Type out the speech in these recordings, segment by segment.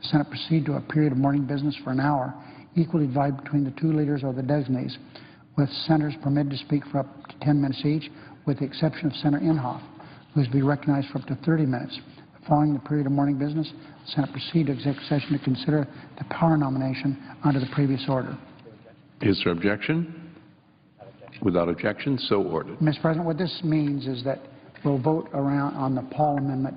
the Senate proceed to a period of morning business for an hour, equally divided between the two leaders or the designees, with senators permitted to speak for up to 10 minutes each, with the exception of Senator Inhofe, who is to be recognized for up to 30 minutes. Following the period of morning business, the Senate proceed to executive session to consider the power nomination under the previous order. Is there objection? Without objection, so ordered. Mr. President, what this means is that we'll vote around on the Paul Amendment,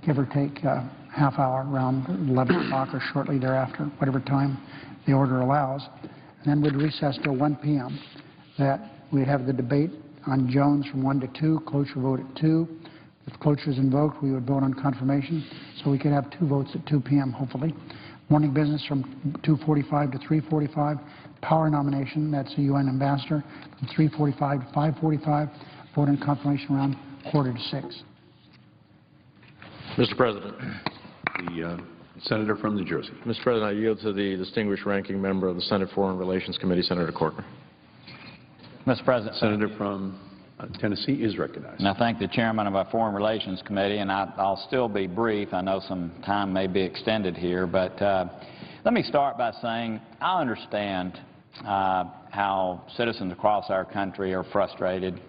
give or take a half hour, around 11 o'clock or shortly thereafter, whatever time the order allows. And then we'd recess till 1 p.m. That we'd have the debate on Jones from 1 to 2, cloture vote at 2. If cloture is invoked, we would vote on confirmation. So we could have 2 votes at 2 p.m., hopefully. Morning business from 2:45 to 3:45. Power nomination, that's the UN ambassador, from 3:45 to 5:45. Vote on confirmation around 5:45. Mr. President. The Senator from New Jersey. Mr. President, I yield to the distinguished ranking member of the Senate Foreign Relations Committee, Senator Corker. Mr. President. Senator from Tennessee is recognized. And I thank the chairman of our Foreign Relations Committee, and I'll still be brief. I know some time may be extended here, but let me start by saying I understand how citizens across our country are frustrated.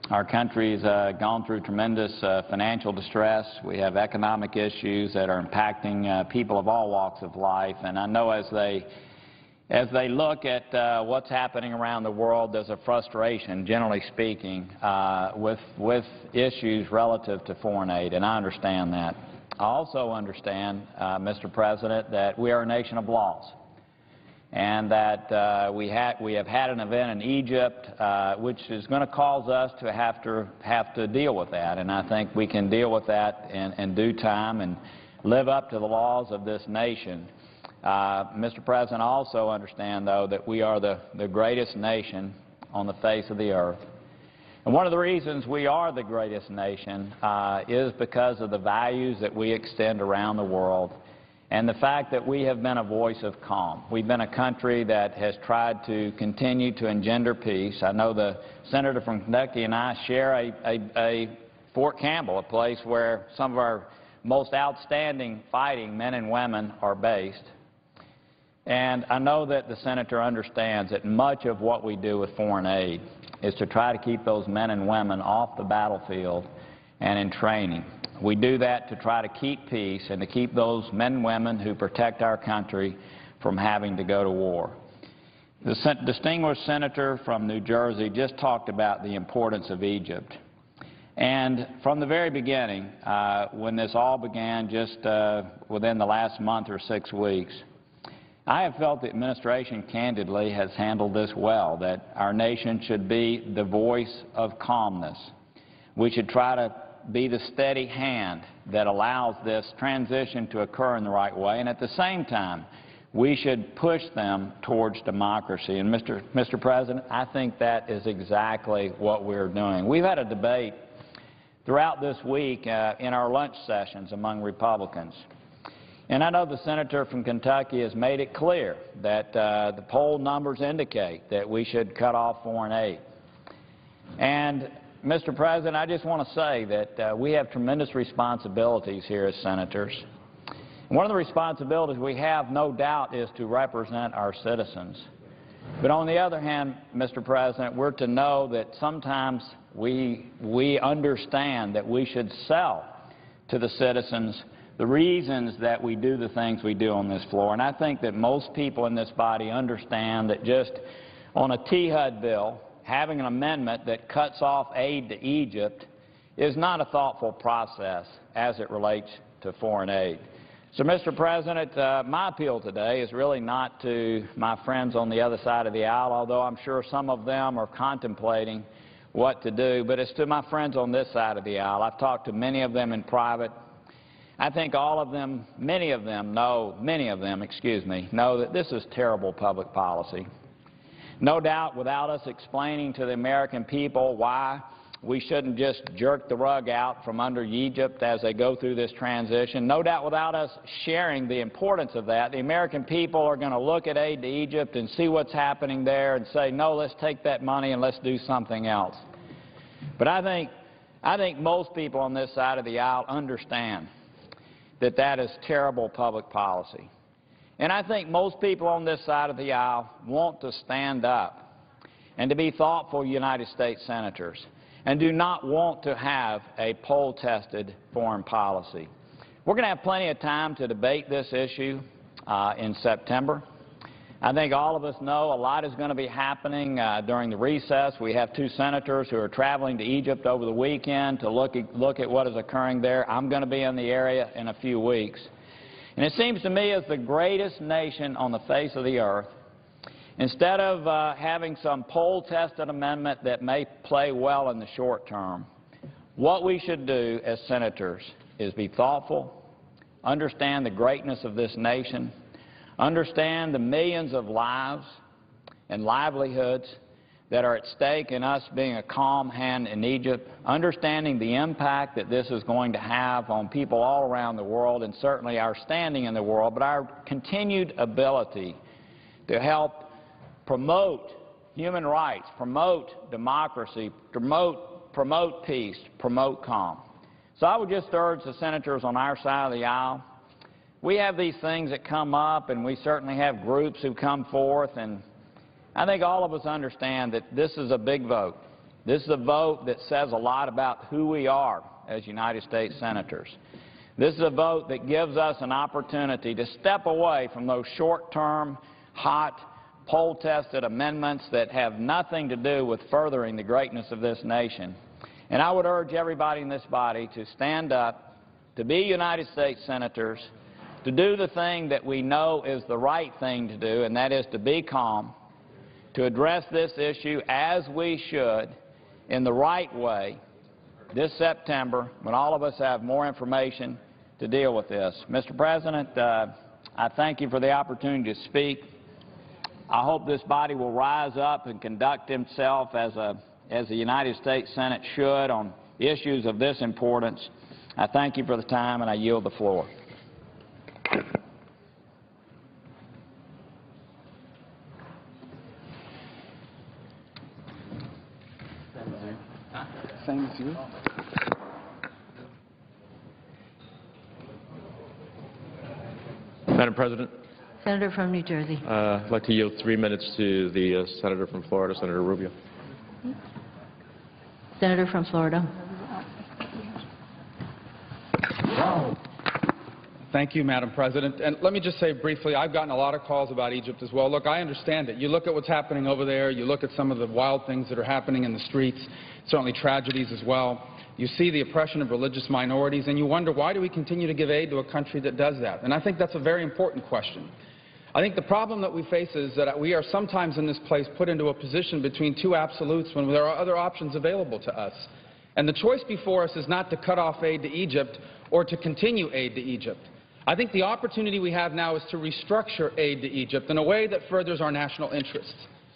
Our country's gone through tremendous financial distress. We have economic issues that are impacting people of all walks of life, and I know as they look at what's happening around the world, there's a frustration, generally speaking, with issues relative to foreign aid, and I understand that. I also understand, Mr. President, that we are a nation of laws, and that we have had an event in Egypt which is going to cause us to have to deal with that, and I think we can deal with that in due time and live up to the laws of this nation. Mr. President, I also understand, though, that we are the greatest nation on the face of the earth. And one of the reasons we are the greatest nation is because of the values that we extend around the world and the fact that we have been a voice of calm. We've been a country that has tried to continue to engender peace. I know the senator from Kentucky and I share a Fort Campbell, a place where some of our most outstanding fighting men and women are based. And I know that the senator understands that much of what we do with foreign aid is to try to keep those men and women off the battlefield and in training. We do that to try to keep peace and to keep those men and women who protect our country from having to go to war. The distinguished senator from New Jersey just talked about the importance of Egypt. And from the very beginning, when this all began just within the last month or 6 weeks, I have felt the administration candidly has handled this well, that our nation should be the voice of calmness. We should try to be the steady hand that allows this transition to occur in the right way, and at the same time, we should push them towards democracy. And Mr. President, I think that is exactly what we're doing. We've had a debate throughout this week in our lunch sessions among Republicans. And I know the senator from Kentucky has made it clear that the poll numbers indicate that we should cut off foreign aid. And, Mr. President, I just want to say that we have tremendous responsibilities here as senators. And one of the responsibilities we have, no doubt, is to represent our citizens. But on the other hand, Mr. President, we're to know that sometimes we understand that we should sell to the citizens the reasons that we do the things we do on this floor. And I think that most people in this body understand that just on a THUD bill, having an amendment that cuts off aid to Egypt is not a thoughtful process as it relates to foreign aid. So, Mr. President, my appeal today is really not to my friends on the other side of the aisle, although I'm sure some of them are contemplating what to do, but it's to my friends on this side of the aisle. I've talked to many of them in private. I think all of them, many of them, know that this is terrible public policy. No doubt, without us explaining to the American people why we shouldn't just jerk the rug out from under Egypt as they go through this transition, no doubt without us sharing the importance of that, the American people are going to look at aid to Egypt and see what's happening there and say, no, let's take that money and let's do something else. But I think most people on this side of the aisle understand that that is terrible public policy. And I think most people on this side of the aisle want to stand up and to be thoughtful United States senators and do not want to have a poll-tested foreign policy. We're going to have plenty of time to debate this issue in September. I think all of us know a lot is going to be happening during the recess. We have 2 senators who are traveling to Egypt over the weekend to look at what is occurring there. I'm going to be in the area in a few weeks. And it seems to me as the greatest nation on the face of the earth, instead of having some poll-tested amendment that may play well in the short term, what we should do as senators is be thoughtful, understand the greatness of this nation, understand the millions of lives and livelihoods that are at stake in us being a calm hand in Egypt, understanding the impact that this is going to have on people all around the world and certainly our standing in the world, but our continued ability to help promote human rights, promote democracy, promote peace, promote calm. So I would just urge the senators on our side of the aisle, we have these things that come up, and we certainly have groups who come forth, and I think all of us understand that this is a big vote. This is a vote that says a lot about who we are as United States senators. This is a vote that gives us an opportunity to step away from those short-term, hot, poll-tested amendments that have nothing to do with furthering the greatness of this nation. And I would urge everybody in this body to stand up, to be United States senators, to do the thing that we know is the right thing to do, and that is to be calm, to address this issue as we should in the right way this September when all of us have more information to deal with this. Mr. President, I thank you for the opportunity to speak. I hope this body will rise up and conduct itself as the United States Senate should on issues of this importance. I thank you for the time, and I yield the floor. Same as you. Madam President, Senator from New Jersey. I'd like to yield 3 minutes to the Senator from Florida, Senator Rubio. Senator from Florida. Thank you, Madam President. And let me just say briefly, I've gotten a lot of calls about Egypt as well. Look, I understand it. You look at what's happening over there. You look at some of the wild things that are happening in the streets, certainly tragedies as well. You see the oppression of religious minorities, and you wonder, why do we continue to give aid to a country that does that? And I think that's a very important question. I think the problem that we face is that we are sometimes in this place put into a position between 2 absolutes when there are other options available to us. And the choice before us is not to cut off aid to Egypt or to continue aid to Egypt. I think the opportunity we have now is to restructure aid to Egypt in a way that furthers our national interests.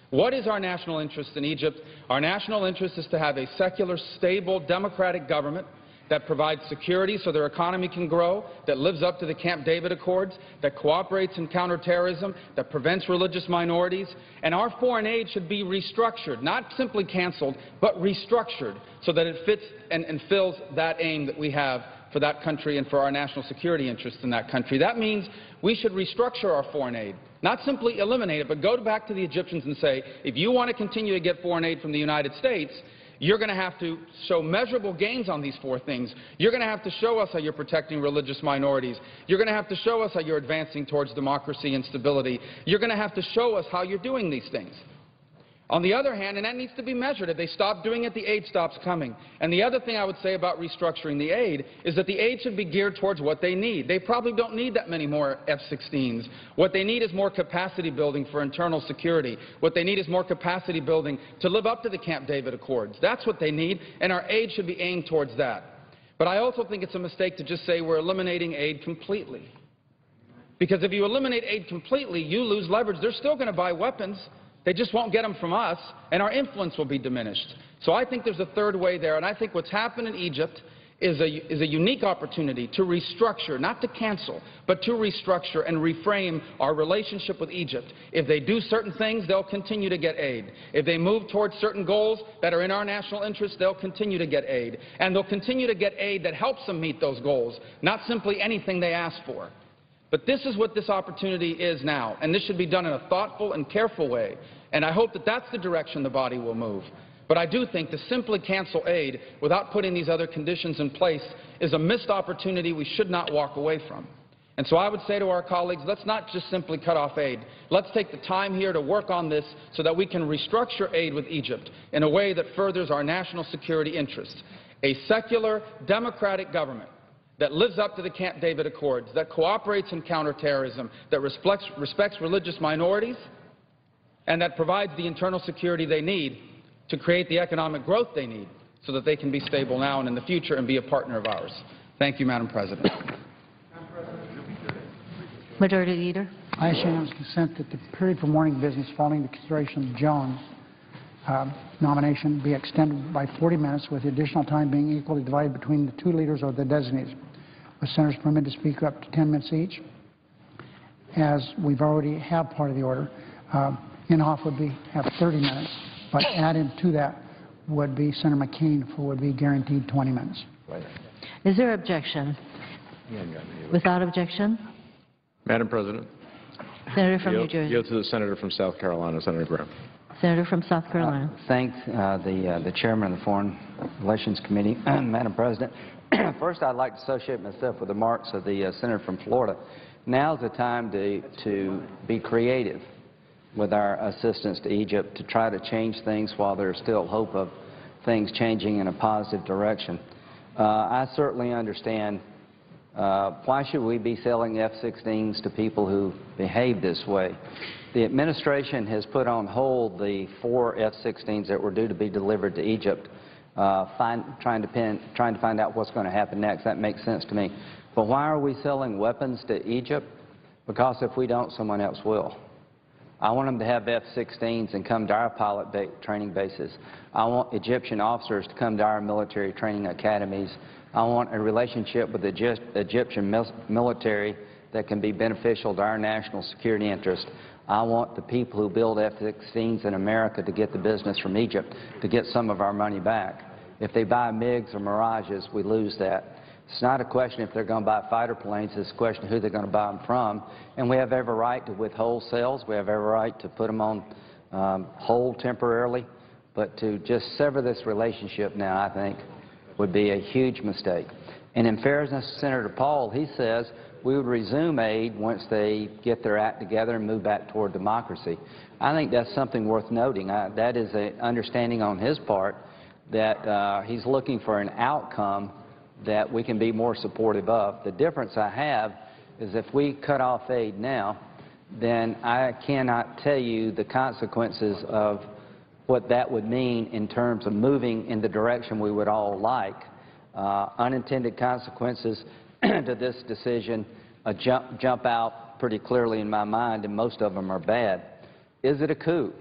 What is our national interest in Egypt? Our national interest is to have a secular, stable, democratic government that provides security so their economy can grow, that lives up to the Camp David Accords, that cooperates in counterterrorism, that prevents religious minorities. And our foreign aid should be restructured, not simply canceled, but restructured so that it fits and fills that aim that we have for that country and for our national security interests in that country. That means we should restructure our foreign aid, not simply eliminate it, but go back to the Egyptians and say, if you want to continue to get foreign aid from the United States, you're going to have to show measurable gains on these 4 things. You're going to have to show us how you're protecting religious minorities. You're going to have to show us how you're advancing towards democracy and stability. You're going to have to show us how you're doing these things. On the other hand, and that needs to be measured, if they stop doing it, the aid stops coming. And the other thing I would say about restructuring the aid is that the aid should be geared towards what they need. They probably don't need that many more F-16s. What they need is more capacity building for internal security. What they need is more capacity building to live up to the Camp David Accords. That's what they need, and our aid should be aimed towards that. But I also think it's a mistake to just say we're eliminating aid completely. Because if you eliminate aid completely, you lose leverage. They're still going to buy weapons. They just won't get them from us, and our influence will be diminished. So I think there's a third way there, and I think what's happened in Egypt is a unique opportunity to restructure, not to cancel, but to restructure and reframe our relationship with Egypt. If they do certain things, they'll continue to get aid. If they move towards certain goals that are in our national interest, they'll continue to get aid. And they'll continue to get aid that helps them meet those goals, not simply anything they ask for. But this is what this opportunity is now, and this should be done in a thoughtful and careful way. And I hope that that's the direction the body will move. But I do think to simply cancel aid without putting these other conditions in place is a missed opportunity we should not walk away from. And so I would say to our colleagues, let's not just simply cut off aid. Let's take the time here to work on this so that we can restructure aid with Egypt in a way that furthers our national security interests. A secular, democratic government that lives up to the Camp David Accords, that cooperates in counterterrorism, that respects religious minorities, and that provides the internal security they need to create the economic growth they need so that they can be stable now and in the future and be a partner of ours. Thank you, Madam President. Majority Leader. I ask unanimous consent that the period for morning business following the consideration of Jones' nomination be extended by 40 minutes, with the additional time being equally divided between the two leaders or the designees, with senators permitted to speak up to 10 minutes each. As we've already have part of the order, Inhofe would have 30 minutes. But added to that would be Senator McCain, who would be guaranteed 20 minutes. Is there objection? Without objection? Madam President. Senator from New Jersey. Yield to the Senator from South Carolina, Senator Graham. Senator from South Carolina. Thank the Chairman of the Foreign Relations Committee. Madam President, first I'd like to associate myself with the remarks of the Senator from Florida. Now's the time to be creative with our assistance to Egypt to try to change things while there's still hope of things changing in a positive direction. I certainly understand why should we be selling F-16s to people who behave this way. The administration has put on hold the 4 F-16s that were due to be delivered to Egypt, trying to find out what's going to happen next. That makes sense to me. But why are we selling weapons to Egypt? Because if we don't, someone else will. I want them to have F-16s and come to our pilot training bases. I want Egyptian officers to come to our military training academies. I want a relationship with the Egyptian military that can be beneficial to our national security interest. I want the people who build F-16s in America to get the business from Egypt, to get some of our money back. If they buy MiGs or Mirages, we lose that. It's not a question if they're going to buy fighter planes. It's a question of who they're going to buy them from. And we have every right to withhold sales. We have every right to put them on hold temporarily. But to just sever this relationship now, I think, would be a huge mistake. And in fairness to Senator Paul, he says we would resume aid once they get their act together and move back toward democracy. I think that's something worth noting. That is an understanding on his part that he's looking for an outcome that we can be more supportive of. The difference I have is if we cut off aid now, then I cannot tell you the consequences of what that would mean in terms of moving in the direction we would all like. Unintended consequences to this decision jump out pretty clearly in my mind, and most of them are bad. Is it a coup?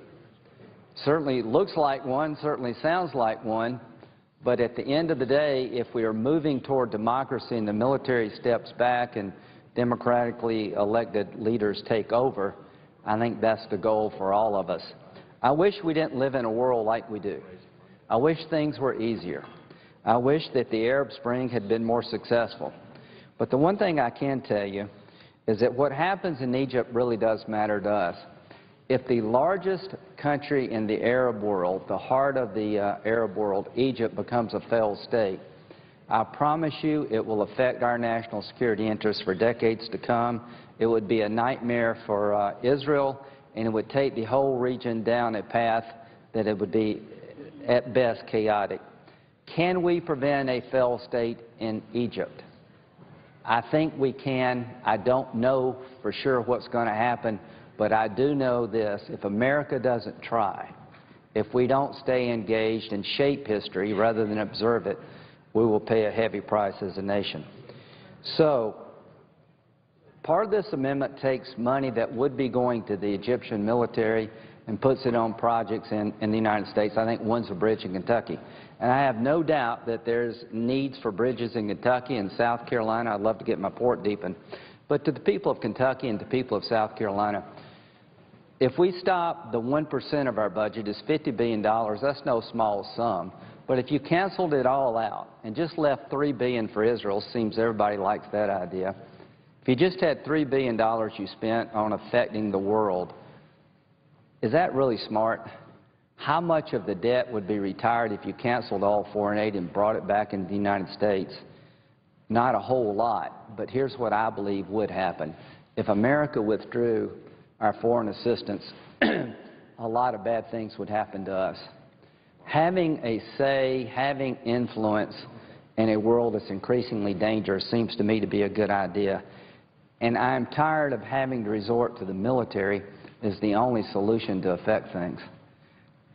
Certainly looks like one, certainly sounds like one. But at the end of the day, if we are moving toward democracy and the military steps back and democratically elected leaders take over, I think that's the goal for all of us. I wish we didn't live in a world like we do. I wish things were easier. I wish that the Arab Spring had been more successful. But the one thing I can tell you is that what happens in Egypt really does matter to us. If the largest country in the Arab world, the heart of the Arab world, Egypt, becomes a failed state, I promise you it will affect our national security interests for decades to come. It would be a nightmare for Israel, and it would take the whole region down a path that it would be, at best, chaotic. Can we prevent a failed state in Egypt? I think we can. I don't know for sure what's going to happen. But I do know this, if America doesn't try, if we don't stay engaged and shape history rather than observe it, we will pay a heavy price as a nation. So part of this amendment takes money that would be going to the Egyptian military and puts it on projects in the United States. I think one's a bridge in Kentucky. And I have no doubt that there's needs for bridges in Kentucky and South Carolina. I'd love to get my port deepened. But to the people of Kentucky and the people of South Carolina, if we stop the 1% of our budget, is $50 billion. That's no small sum. But if you canceled it all out and just left $3 billion for Israel, seems everybody likes that idea. If you just had $3 billion you spent on affecting the world, is that really smart? How much of the debt would be retired if you canceled all foreign aid and brought it back into the United States? Not a whole lot, but here's what I believe would happen. If America withdrew our foreign assistance, a lot of bad things would happen to us. Having a say, having influence in a world that's increasingly dangerous seems to me to be a good idea. And I'm tired of having to resort to the military as the only solution to affect things.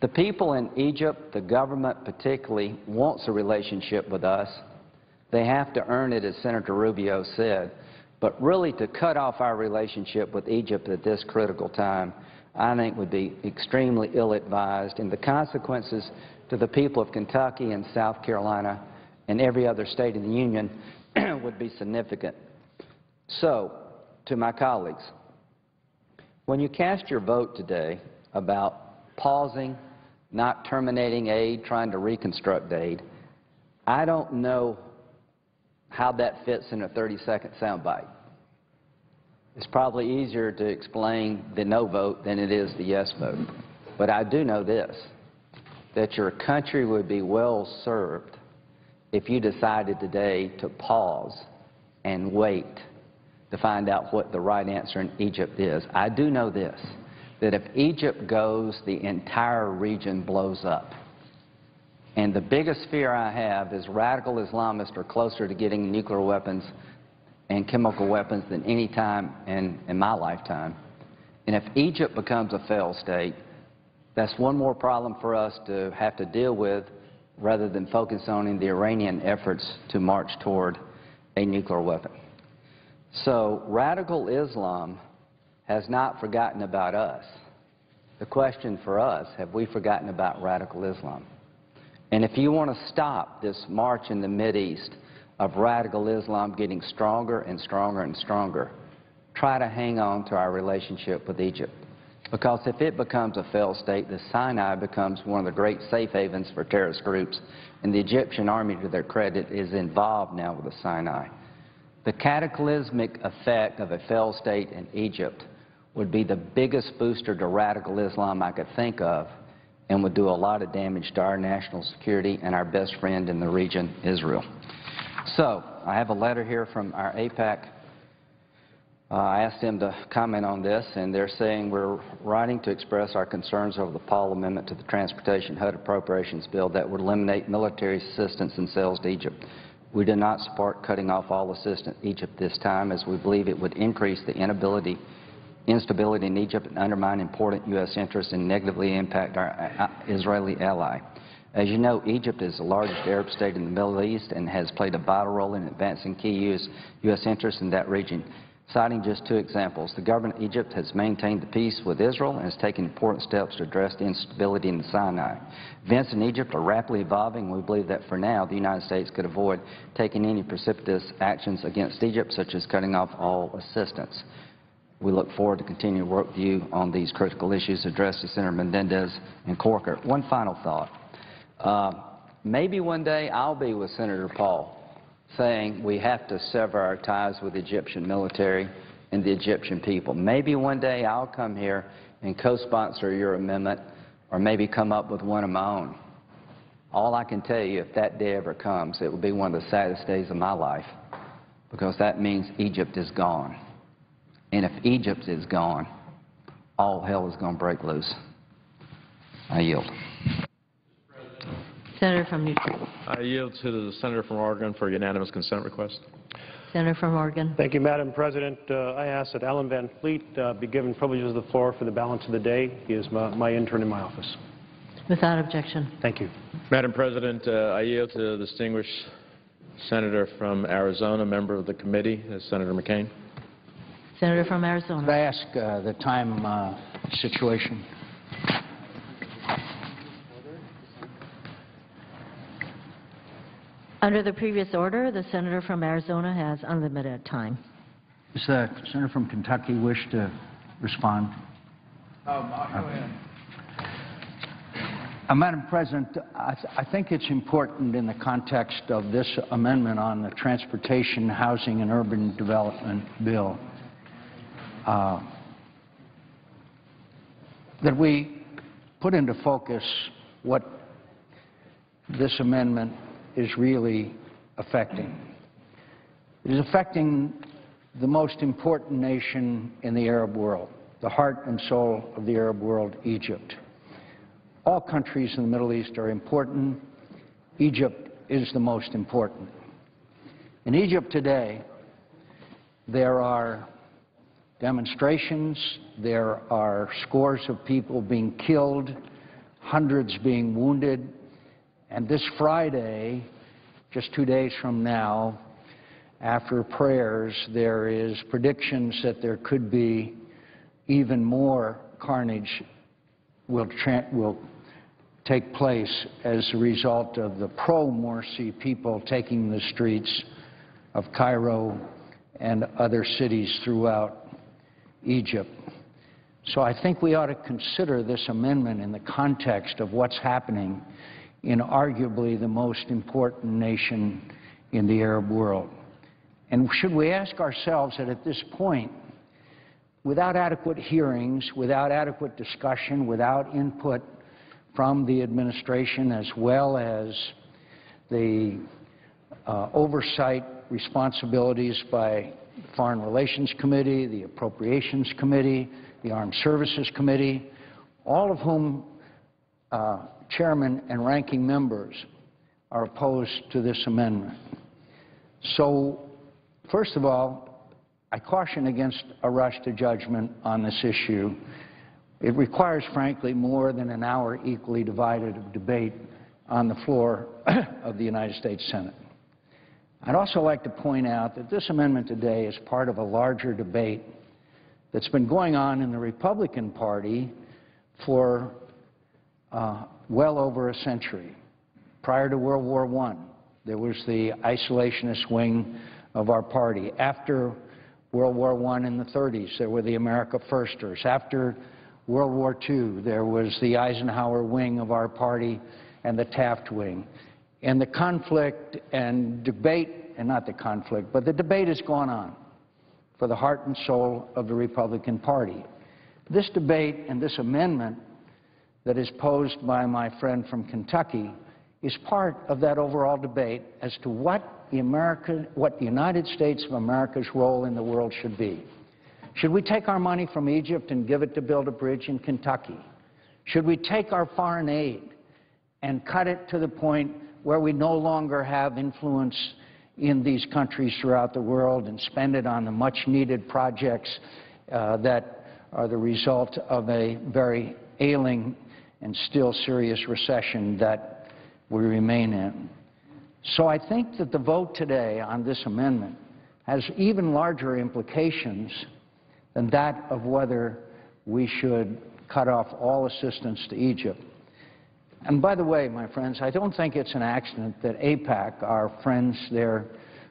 The people in Egypt, the government particularly, wants a relationship with us. They have to earn it, as Senator Rubio said. But really, to cut off our relationship with Egypt at this critical time, I think would be extremely ill-advised, and the consequences to the people of Kentucky and South Carolina and every other state in the Union would be significant. So, to my colleagues, when you cast your vote today about pausing, not terminating aid, trying to reconstruct aid, I don't know how that fits in a 30-second soundbite. It's probably easier to explain the no vote than it is the yes vote. But I do know this, that your country would be well served if you decided today to pause and wait to find out what the right answer in Egypt is. I do know this, that if Egypt goes, the entire region blows up. And the biggest fear I have is radical Islamists are closer to getting nuclear weapons and chemical weapons than any time in my lifetime. And if Egypt becomes a failed state, that's one more problem for us to have to deal with rather than focus on the Iranian efforts to march toward a nuclear weapon. So radical Islam has not forgotten about us. The question for us, have we forgotten about radical Islam? And if you want to stop this march in the Mideast of radical Islam getting stronger and stronger and stronger, try to hang on to our relationship with Egypt. Because if it becomes a failed state, the Sinai becomes one of the great safe havens for terrorist groups, and the Egyptian army, to their credit, is involved now with the Sinai. The cataclysmic effect of a failed state in Egypt would be the biggest booster to radical Islam I could think of, and would do a lot of damage to our national security and our best friend in the region, Israel. So, I have a letter here from our AIPAC. I asked them to comment on this, and they're saying we're writing to express our concerns over the Paul Amendment to the Transportation HUD Appropriations Bill that would eliminate military assistance and sales to Egypt. We do not support cutting off all assistance to Egypt this time, as we believe it would increase the instability in Egypt and undermine important U.S. interests and negatively impact our Israeli ally. As you know, Egypt is the largest Arab state in the Middle East and has played a vital role in advancing key U.S. interests in that region. Citing just two examples, the government of Egypt has maintained the peace with Israel and has taken important steps to address the instability in the Sinai. Events in Egypt are rapidly evolving, and we believe that for now the United States could avoid taking any precipitous actions against Egypt, such as cutting off all assistance. We look forward to continuing to work with you on these critical issues addressed to Senator Menendez and Corker. One final thought. Maybe one day I'll be with Senator Paul saying we have to sever our ties with the Egyptian military and the Egyptian people. Maybe one day I'll come here and co-sponsor your amendment, or maybe come up with one of my own. All I can tell you, if that day ever comes, it will be one of the saddest days of my life, because that means Egypt is gone. And if Egypt is gone, all hell is going to break loose. I yield. Senator from New Jersey. I yield to the Senator from Oregon for a unanimous consent request. Senator from Oregon. Thank you, Madam President. I ask that Alan Van Fleet be given privileges of the floor for the balance of the day. He is my intern in my office. Without objection. Thank you. Madam President, I yield to the distinguished Senator from Arizona, member of the committee, Senator McCain. Senator from Arizona. Could I ask the time situation? Under the previous order, the senator from Arizona has unlimited time. Does the senator from Kentucky wish to respond? Go ahead. Madam President, I think it's important in the context of this amendment on the Transportation, Housing, and Urban Development Bill that we put into focus what this amendment is really affecting. It is affecting the most important nation in the Arab world, the heart and soul of the Arab world, Egypt. All countries in the Middle East are important. Egypt is the most important. In Egypt today, there are demonstrations, there are scores of people being killed, hundreds being wounded, and this Friday, just 2 days from now, after prayers, there is predictions that there could be even more carnage will take place as a result of the pro-Morsi people taking the streets of Cairo and other cities throughout Egypt. So I think we ought to consider this amendment in the context of what's happening in arguably the most important nation in the Arab world. And should we ask ourselves that at this point, without adequate hearings, without adequate discussion, without input from the administration as well as the oversight responsibilities by the Foreign Relations Committee, the Appropriations Committee, the Armed Services Committee, all of whom chairmen and ranking members are opposed to this amendment. So, first of all, I caution against a rush to judgment on this issue. It requires, frankly, more than an hour equally divided of debate on the floor of the United States Senate. I'd also like to point out that this amendment today is part of a larger debate that's been going on in the Republican Party for well over a century. Prior to World War I, there was the isolationist wing of our party. After World War I in the 30s, there were the America Firsters. After World War II, there was the Eisenhower wing of our party and the Taft wing. And the conflict and debate, and not the conflict, but the debate has gone on for the heart and soul of the Republican Party. This debate and this amendment that is posed by my friend from Kentucky is part of that overall debate as to what the United States of America's role in the world should be. Should we take our money from Egypt and give it to build a bridge in Kentucky? Should we take our foreign aid and cut it to the point where we no longer have influence in these countries throughout the world and spend it on the much-needed projects that are the result of a very ailing and still serious recession that we remain in? So I think that the vote today on this amendment has even larger implications than that of whether we should cut off all assistance to Egypt. And by the way, my friends, I don't think it's an accident that AIPAC, our friends there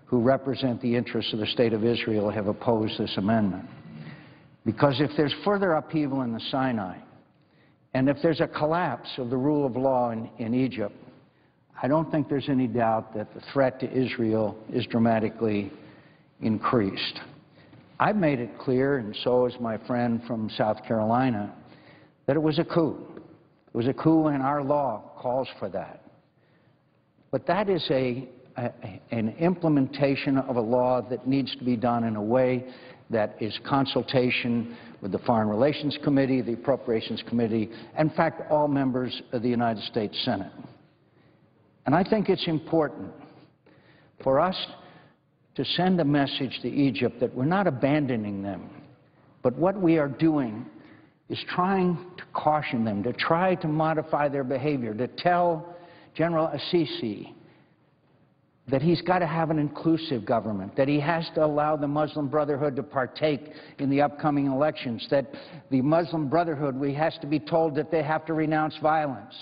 who represent the interests of the State of Israel, have opposed this amendment. Because if there's further upheaval in the Sinai, and if there's a collapse of the rule of law in Egypt, I don't think there's any doubt that the threat to Israel is dramatically increased. I've made it clear, and so has my friend from South Carolina, that it was a coup. It was a coup, and our law calls for that. But that is an implementation of a law that needs to be done in a way that is consultation with the Foreign Relations Committee, the Appropriations Committee, in fact, all members of the United States Senate. And I think it's important for us to send a message to Egypt that we're not abandoning them, but what we are doing is trying to caution them, to try to modify their behavior, to tell General Assisi that he's got to have an inclusive government, that he has to allow the Muslim Brotherhood to partake in the upcoming elections, that the Muslim Brotherhood, has to be told that they have to renounce violence.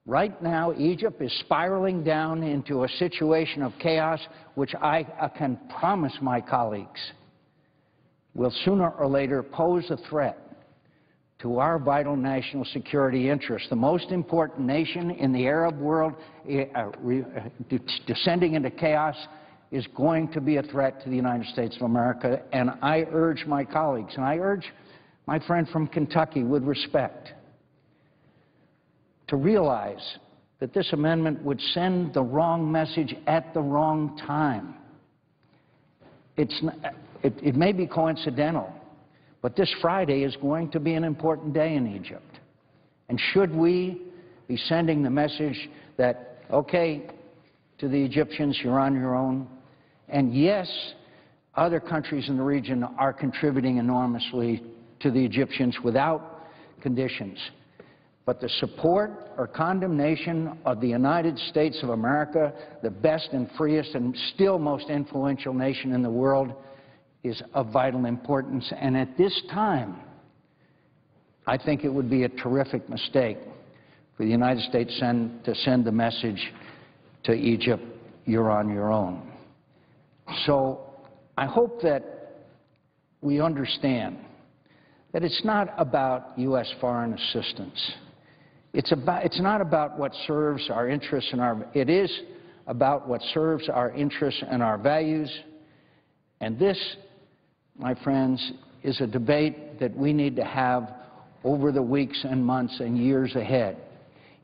Right now, Egypt is spiraling down into a situation of chaos, which I can promise my colleagues will sooner or later pose a threat to our vital national security interests. The most important nation in the Arab world descending into chaos is going to be a threat to the United States of America, and I urge my colleagues, and I urge my friend from Kentucky with respect, to realize that this amendment would send the wrong message at the wrong time. It may be coincidental, but this Friday is going to be an important day in Egypt. And should we be sending the message that, okay, to the Egyptians, you're on your own, and yes, other countries in the region are contributing enormously to the Egyptians without conditions, but the support or condemnation of the United States of America, the best and freest and still most influential nation in the world, is of vital importance. And at this time, I think it would be a terrific mistake for the United States to send the message to Egypt, you're on your own. So I hope that we understand that it's not about U.S. foreign assistance. It's not about what serves our interests and it is about what serves our interests and our values. And this, my friends, is a debate that we need to have over the weeks and months and years ahead,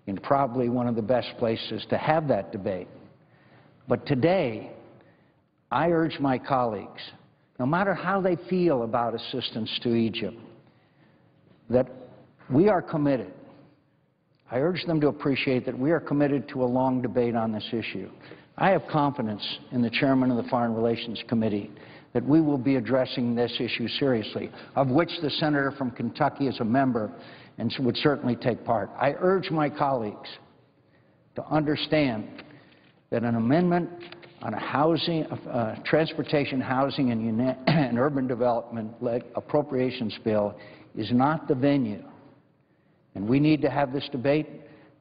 in probably one of the best places to have that debate. But today, I urge my colleagues, no matter how they feel about assistance to Egypt, that we are committed. I urge them to appreciate that we are committed to a long debate on this issue. I have confidence in the chairman of the Foreign Relations Committee that we will be addressing this issue seriously, of which the senator from Kentucky is a member and would certainly take part. I urge my colleagues to understand that an amendment on a transportation, housing, and urban development appropriations bill is not the venue. And we need to have this debate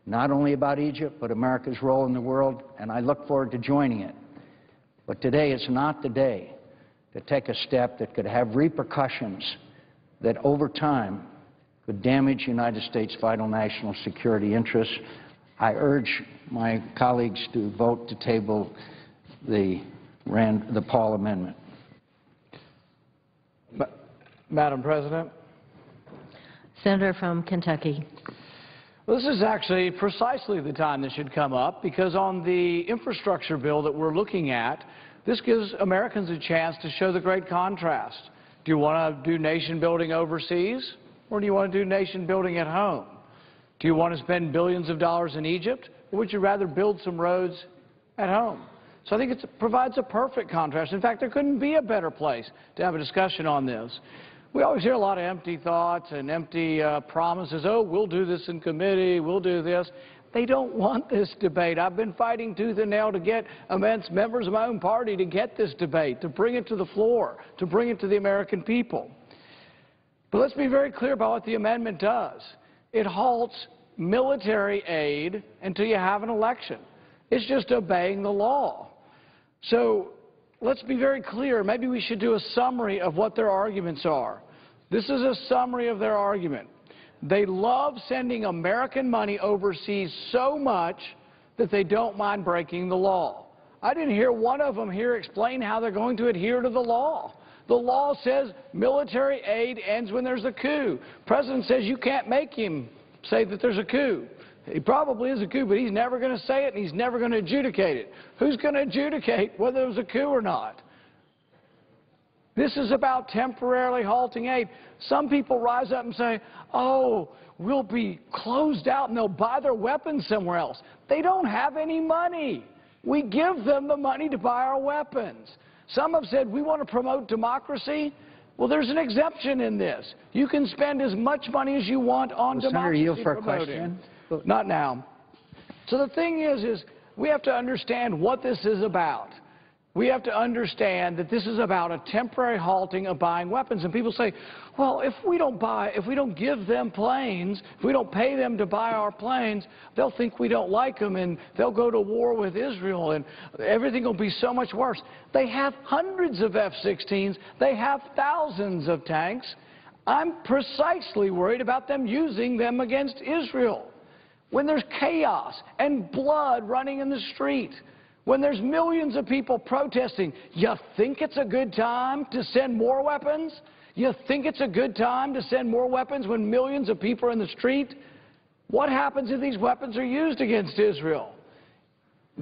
not only about Egypt, but America's role in the world, and I look forward to joining it. But today is not the day to take a step that could have repercussions that over time could damage United States' vital national security interests. I urge my colleagues to vote to table the Paul amendment. Madam President. Senator from Kentucky. Well, this is actually precisely the time this should come up, because on the infrastructure bill that we're looking at, this gives Americans a chance to show the great contrast. Do you want to do nation building overseas, or do you want to do nation building at home? Do you want to spend billions of dollars in Egypt, or would you rather build some roads at home? So I think it provides a perfect contrast. In fact, there couldn't be a better place to have a discussion on this. We always hear a lot of empty thoughts and empty promises. Oh, we'll do this in committee, we'll do this. They don't want this debate. I've been fighting tooth and nail to get immense members of my own party to get this debate, to bring it to the floor, to bring it to the American people. But let's be very clear about what the amendment does. It halts military aid until you have an election. It's just obeying the law. So let's be very clear. Maybe we should do a summary of what their arguments are. This is a summary of their argument. They love sending American money overseas so much that they don't mind breaking the law. I didn't hear one of them here explain how they're going to adhere to the law. The law says military aid ends when there's a coup. The president says you can't make him say that there's a coup. He probably is a coup, but he's never going to say it, and he's never going to adjudicate it. Who's going to adjudicate whether it was a coup or not? This is about temporarily halting aid. Some people rise up and say, oh, we'll be closed out and they'll buy their weapons somewhere else. They don't have any money. We give them the money to buy our weapons. Some have said we want to promote democracy. Well, there's an exemption in this. You can spend as much money as you want on democracy Senator, yield for a promoting. question. Not now. So the thing is we have to understand what this is about. We have to understand that this is about a temporary halting of buying weapons. And people say, well, if we don't give them planes, if we don't pay them to buy our planes, they'll think we don't like them and they'll go to war with Israel and everything will be so much worse. They have hundreds of F-16s. They have thousands of tanks. I'm precisely worried about them using them against Israel. When there's chaos and blood running in the street, when there's millions of people protesting, you think it's a good time to send more weapons? You think it's a good time to send more weapons when millions of people are in the street? What happens if these weapons are used against Israel?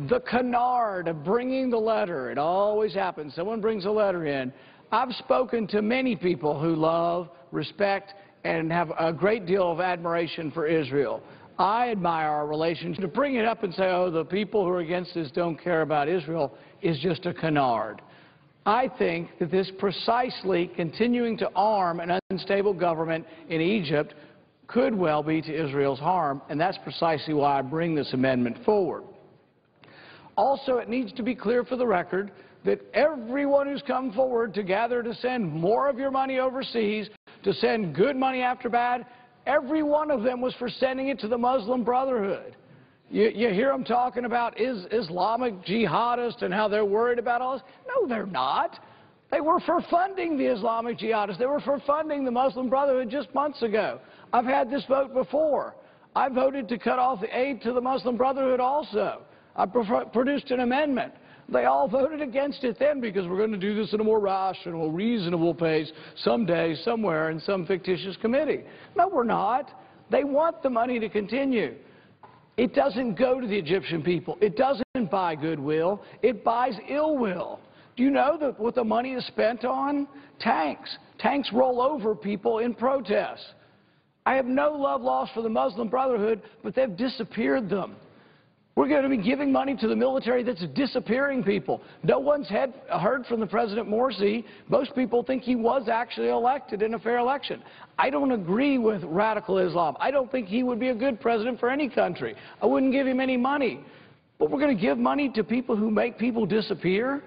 The canard of bringing the letter, it always happens. Someone brings a letter in. I've spoken to many people who love, respect, and have a great deal of admiration for Israel. I admire our relationship. To bring it up and say, oh, the people who are against this don't care about Israel is just a canard. I think that this precisely continuing to arm an unstable government in Egypt could well be to Israel's harm, and that's precisely why I bring this amendment forward. Also, it needs to be clear for the record that everyone who's come forward to gather to send more of your money overseas, to send good money after bad, every one of them was for sending it to the Muslim Brotherhood. You hear them talking about Islamic jihadists and how they're worried about all this. No, they're not. They were for funding the Islamic jihadists. They were for funding the Muslim Brotherhood just months ago. I've had this vote before. I voted to cut off the aid to the Muslim Brotherhood also. I produced an amendment. They all voted against it then because we're going to do this in a more rational, reasonable pace someday, somewhere, in some fictitious committee. No, we're not. They want the money to continue. It doesn't go to the Egyptian people. It doesn't buy goodwill. It buys ill will. Do you know that what the money is spent on? Tanks. Tanks roll over people in protests. I have no love lost for the Muslim Brotherhood, but they've disappeared them. We're going to be giving money to the military that's disappearing people. No one's heard from the President Morsi. Most people think he was actually elected in a fair election. I don't agree with radical Islam. I don't think he would be a good president for any country. I wouldn't give him any money. But we're going to give money to people who make people disappear?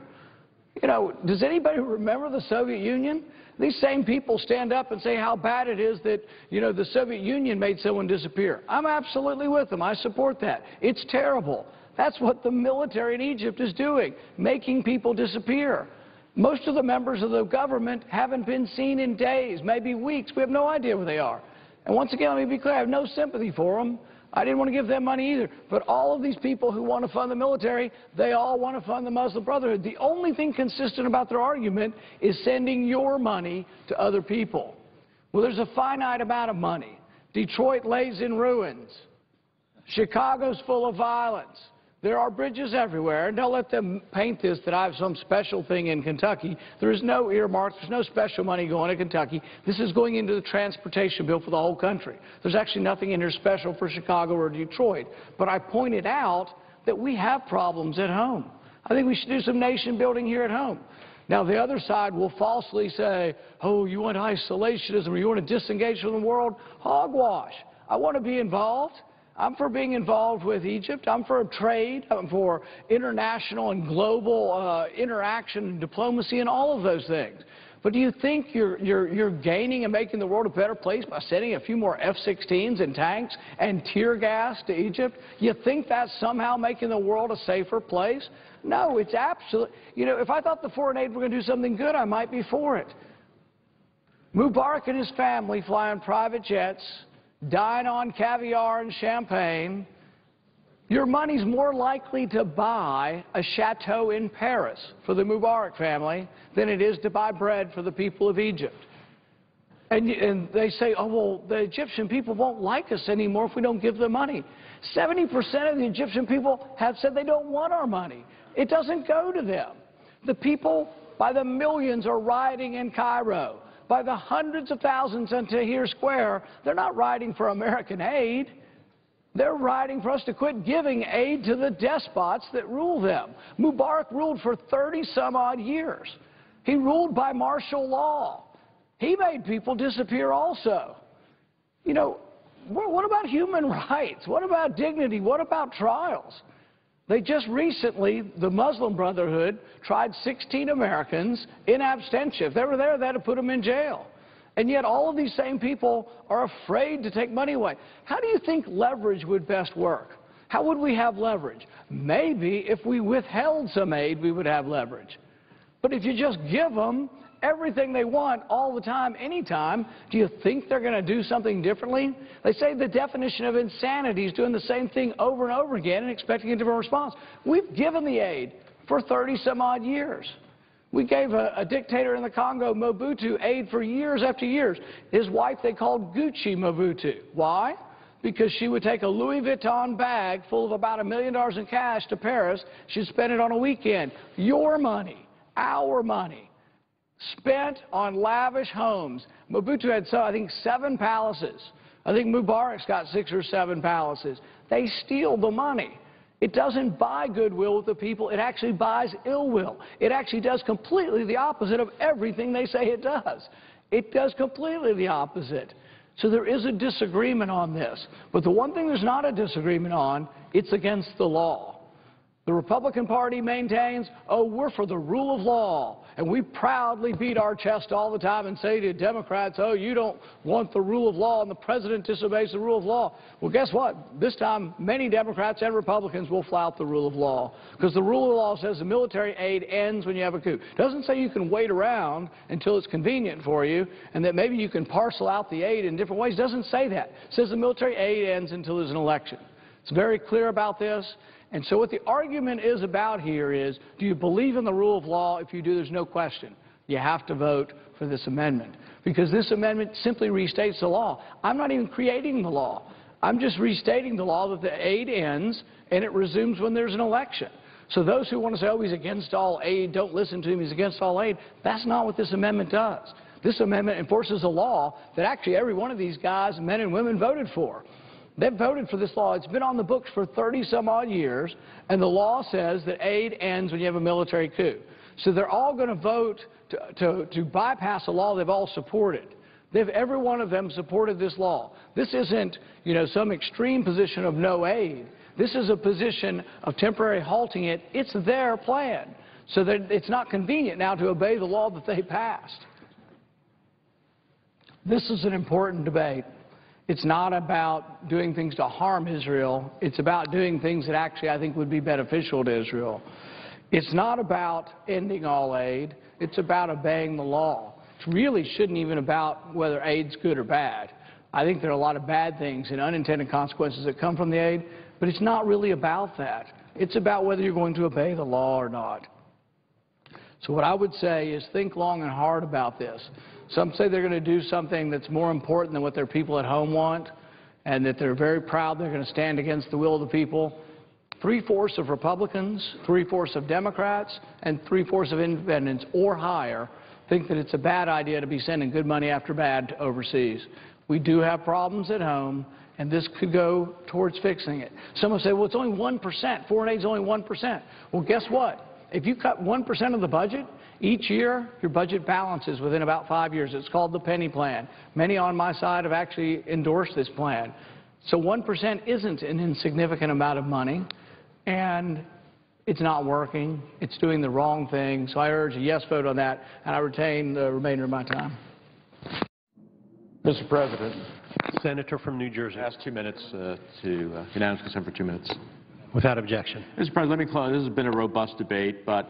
You know, does anybody remember the Soviet Union? These same people stand up and say how bad it is that, you know, the Soviet Union made someone disappear. I'm absolutely with them. I support that. It's terrible. That's what the military in Egypt is doing, making people disappear. Most of the members of the government haven't been seen in days, maybe weeks. We have no idea where they are. And once again, let me be clear, I have no sympathy for them. I didn't want to give them money either. But all of these people who want to fund the military, they all want to fund the Muslim Brotherhood. The only thing consistent about their argument is sending your money to other people. Well, there's a finite amount of money. Detroit lays in ruins. Chicago's full of violence. There are bridges everywhere, and don't let them paint this that I have some special thing in Kentucky. There is no earmarks. There's no special money going to Kentucky. This is going into the transportation bill for the whole country. There's actually nothing in here special for Chicago or Detroit. But I pointed out that we have problems at home. I think we should do some nation building here at home. Now, the other side will falsely say, oh, you want isolationism or you want to disengage from the world? Hogwash. I want to be involved. I'm for being involved with Egypt. I'm for trade. I'm for international and global interaction and diplomacy and all of those things. But do you think you're gaining and making the world a better place by sending a few more F-16s and tanks and tear gas to Egypt? You think that's somehow making the world a safer place? No, it's absolutely. You know, if I thought the foreign aid were going to do something good, I might be for it. Mubarak and his family fly on private jets, dine on caviar and champagne. Your money's more likely to buy a chateau in Paris for the Mubarak family than it is to buy bread for the people of Egypt. And they say, oh, well, the Egyptian people won't like us anymore if we don't give them money. 70% of the Egyptian people have said they don't want our money. It doesn't go to them. The people, by the millions, are rioting in Cairo. By the hundreds of thousands in Tahrir Square, they're not rioting for American aid. They're rioting for us to quit giving aid to the despots that rule them. Mubarak ruled for 30-some-odd years. He ruled by martial law. He made people disappear also. You know, what about human rights? What about dignity? What about trials? They just recently, the Muslim Brotherhood, tried 16 Americans in absentia. If they were there, they'd have put them in jail. And yet all of these same people are afraid to take money away. How do you think leverage would best work? How would we have leverage? Maybe if we withheld some aid, we would have leverage. But if you just give them everything they want all the time, anytime, do you think they're going to do something differently? They say the definition of insanity is doing the same thing over and over again and expecting a different response. We've given the aid for 30-some-odd years. We gave a dictator in the Congo, Mobutu, aid for years after years. His wife they called Gucci Mobutu. Why? Because she would take a Louis Vuitton bag full of about $1 million in cash to Paris. She'd spend it on a weekend. Your money, our money, spent on lavish homes. Mobutu had, I think, 7 palaces. I think Mubarak's got 6 or 7 palaces. They steal the money. It doesn't buy goodwill with the people. It actually buys ill will. It actually does completely the opposite of everything they say it does. It does completely the opposite. So there is a disagreement on this. But the one thing there's not a disagreement on, it's against the law. The Republican Party maintains, oh, we're for the rule of law. And we proudly beat our chest all the time and say to Democrats, oh, you don't want the rule of law and the president disobeys the rule of law. Well, guess what? This time, many Democrats and Republicans will flout the rule of law because the rule of law says the military aid ends when you have a coup. It doesn't say you can wait around until it's convenient for you and that maybe you can parcel out the aid in different ways. It doesn't say that. It says the military aid ends until there's an election. It's very clear about this. And so what the argument is about here is, do you believe in the rule of law? If you do, there's no question. You have to vote for this amendment because this amendment simply restates the law. I'm not even creating the law. I'm just restating the law that the aid ends and it resumes when there's an election. So those who want to say, oh, he's against all aid, don't listen to him, he's against all aid, that's not what this amendment does. This amendment enforces a law that actually every one of these guys, men and women, voted for. They've voted for this law. It's been on the books for 30-some-odd years, and the law says that aid ends when you have a military coup. So they're all going to vote to bypass a law they've all supported. Every one of them supported this law. This isn't, some extreme position of no aid. This is a position of temporary halting it. It's their plan. So that it's not convenient now to obey the law that they passed. This is an important debate. It's not about doing things to harm Israel. It's about doing things that actually I think would be beneficial to Israel. It's not about ending all aid. It's about obeying the law. It really shouldn't even about whether aid's good or bad. I think there are a lot of bad things and unintended consequences that come from the aid, but it's not really about that. It's about whether you're going to obey the law or not. So what I would say is think long and hard about this. Some say they're going to do something that's more important than what their people at home want, and that they're very proud they're going to stand against the will of the people. 3/4 of Republicans, 3/4 of Democrats, and 3/4 of independents or higher think that it's a bad idea to be sending good money after bad overseas. We do have problems at home, and this could go towards fixing it. Some will say, well, it's only 1%. Foreign aid is only 1%. Well, guess what? If you cut 1% of the budget, each year your budget balances within about 5 years. It's called the penny plan. Many on my side have actually endorsed this plan. So 1% isn't an insignificant amount of money, and it's not working. It's doing the wrong thing. So I urge a yes vote on that, and I retain the remainder of my time. Mr. President, Senator from New Jersey. Ask 2 minutes to unanimous consent for 2 minutes. Without objection. Mr. President, let me close. This has been a robust debate, but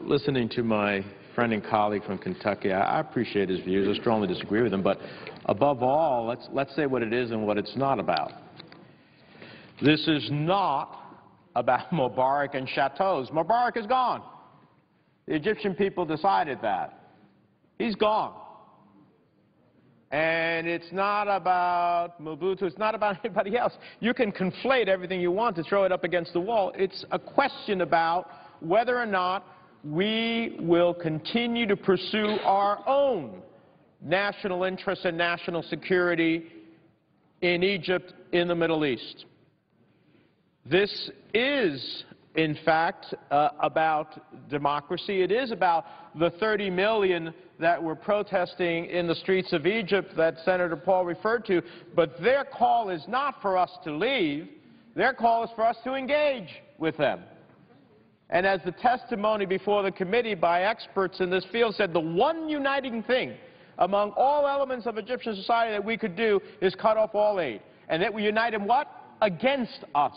listening to my friend and colleague from Kentucky, I appreciate his views. I strongly disagree with him, but above all, let's say what it is and what it's not about. This is not about Mubarak and chateaus. Mubarak is gone. The Egyptian people decided that. He's gone. And it's not about Mobutu. It's not about anybody else. You can conflate everything you want to throw it up against the wall. It's a question about whether or not we will continue to pursue our own national interests and national security in Egypt, in the Middle East. This is, in fact, about democracy. It is about the 30 million that were protesting in the streets of Egypt that Senator Paul referred to. But their call is not for us to leave. Their call is for us to engage with them. And as the testimony before the committee by experts in this field said, the one uniting thing among all elements of Egyptian society that we could do is cut off all aid. And that we unite in what? Against us.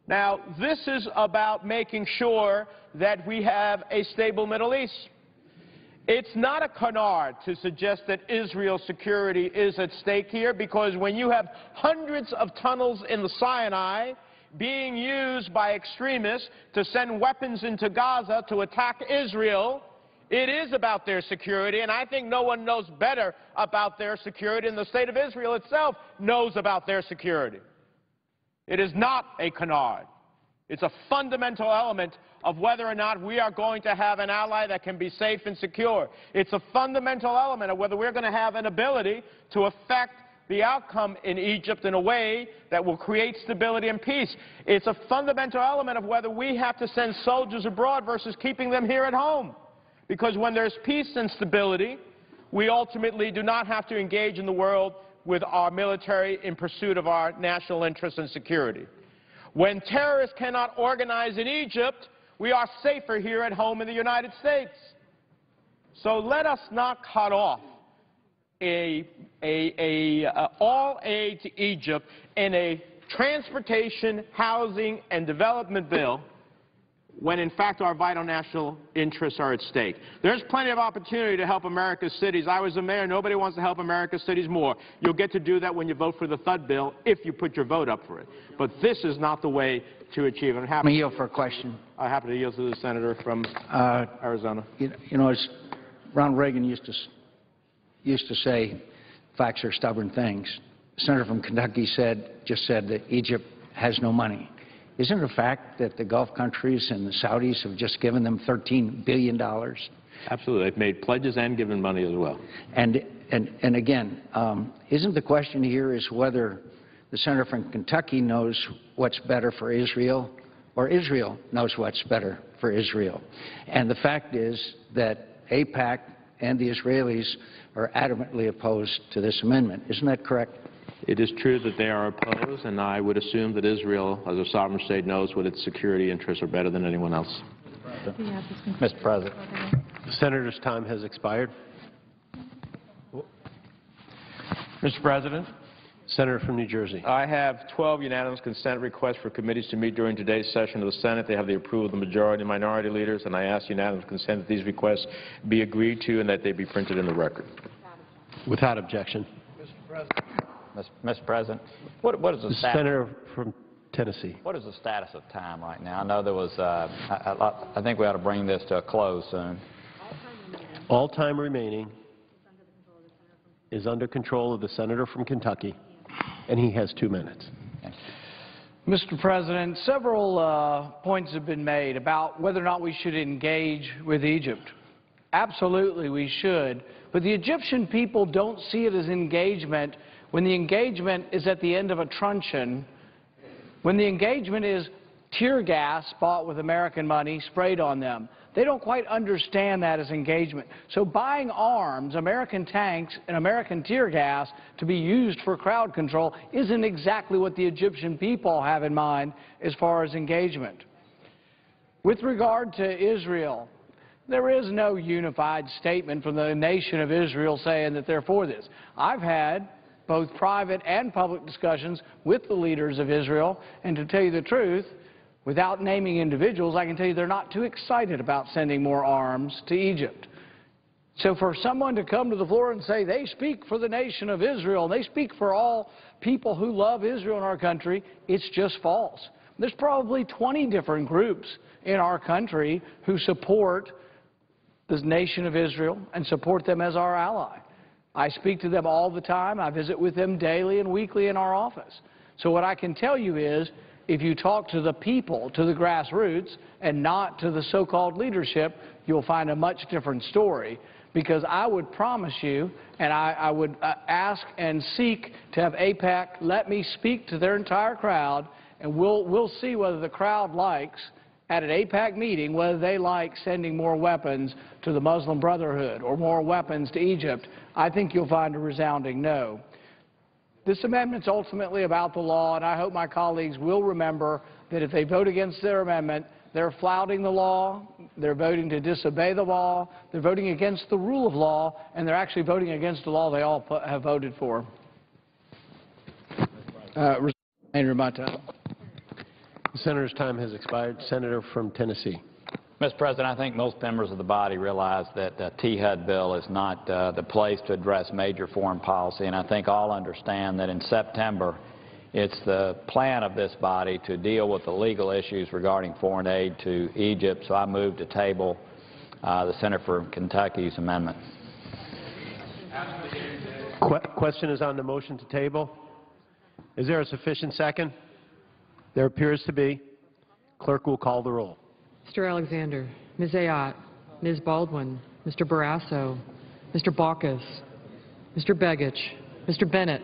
Now, this is about making sure that we have a stable Middle East. It's not a canard to suggest that Israel's security is at stake here, because when you have hundreds of tunnels in the Sinai being used by extremists to send weapons into Gaza to attack Israel, it is about their security, and I think no one knows better about their security, and the state of Israel itself knows about their security. It is not a canard. It's a fundamental element of whether or not we are going to have an ally that can be safe and secure. It's a fundamental element of whether we're going to have an ability to affect the outcome in Egypt in a way that will create stability and peace. It's a fundamental element of whether we have to send soldiers abroad versus keeping them here at home. Because when there's peace and stability, we ultimately do not have to engage in the world with our military in pursuit of our national interests and security. When terrorists cannot organize in Egypt, we are safer here at home in the United States. So let us not cut off all aid to Egypt in a transportation, housing, and development bill when in fact our vital national interests are at stake. There's plenty of opportunity to help America's cities. I was a mayor. Nobody wants to help America's cities more. You'll get to do that when you vote for the THUD bill if you put your vote up for it. But this is not the way to achieve it. Let me yield for a question. I happen to yield to the senator from Arizona. You know, as Ronald Reagan used to say, facts are stubborn things. The senator from Kentucky just said that Egypt has no money. Isn't it a fact that the Gulf countries and the Saudis have just given them $13 billion? Absolutely. They've made pledges and given money as well. And again, isn't the question here is whether the senator from Kentucky knows what's better for Israel or Israel knows what's better for Israel? And the fact is that AIPAC and the Israelis are adamantly opposed to this amendment. Isn't that correct? It is true that they are opposed, and I would assume that Israel, as a sovereign state, knows what its security interests are better than anyone else. Mr. President. The senator's time has expired. Mr. President, Senator from New Jersey. I have 12 unanimous consent requests for committees to meet during today's session of the Senate. They have the approval of the majority and minority leaders, and I ask unanimous consent that these requests be agreed to and that they be printed in the record. Without objection. Mr. President, what is the status? Senator from Tennessee. What is the status of time right now? I know there was, I think we ought to bring this to a close soon. All time remaining is under control of the senator from Kentucky, and he has 2 minutes. Mr. President, several points have been made about whether or not we should engage with Egypt. Absolutely, we should. But the Egyptian people don't see it as engagement when the engagement is at the end of a truncheon, when the engagement is tear gas bought with American money sprayed on them. They don't quite understand that as engagement. So buying arms, American tanks, and American tear gas to be used for crowd control isn't exactly what the Egyptian people have in mind as far as engagement. With regard to Israel, there is no unified statement from the nation of Israel saying that they're for this. I've had both private and public discussions with the leaders of Israel, and to tell you the truth, without naming individuals, I can tell you they're not too excited about sending more arms to Egypt. So for someone to come to the floor and say they speak for the nation of Israel, and they speak for all people who love Israel in our country, it's just false. There's probably 20 different groups in our country who support the nation of Israel and support them as our ally. I speak to them all the time. I visit with them daily and weekly in our office. So what I can tell you is, if you talk to the people, to the grassroots, and not to the so-called leadership, you'll find a much different story. Because I would promise you, and I would ask and seek to have AIPAC let me speak to their entire crowd, and we'll see whether the crowd likes, at an AIPAC meeting, whether they like sending more weapons to the Muslim Brotherhood or more weapons to Egypt. I think you'll find a resounding no. This amendment's ultimately about the law, and I hope my colleagues will remember that if they vote against their amendment, they're flouting the law, they're voting to disobey the law, they're voting against the rule of law, and they're actually voting against the law they all have voted for. Remainder of my time. The senator's time has expired. Senator from Tennessee. Mr. President, I think most members of the body realize that the T-HUD bill is not the place to address major foreign policy, and I think all understand that in September it's the plan of this body to deal with the legal issues regarding foreign aid to Egypt, so I move to table the Senator from Kentucky's amendment. Question is on the motion to table. Is there a sufficient second? There appears to be. Clerk will call the roll. Mr. Alexander, Ms. Ayotte, Ms. Baldwin, Mr. Barrasso, Mr. Baucus, Mr. Begich, Mr. Bennett,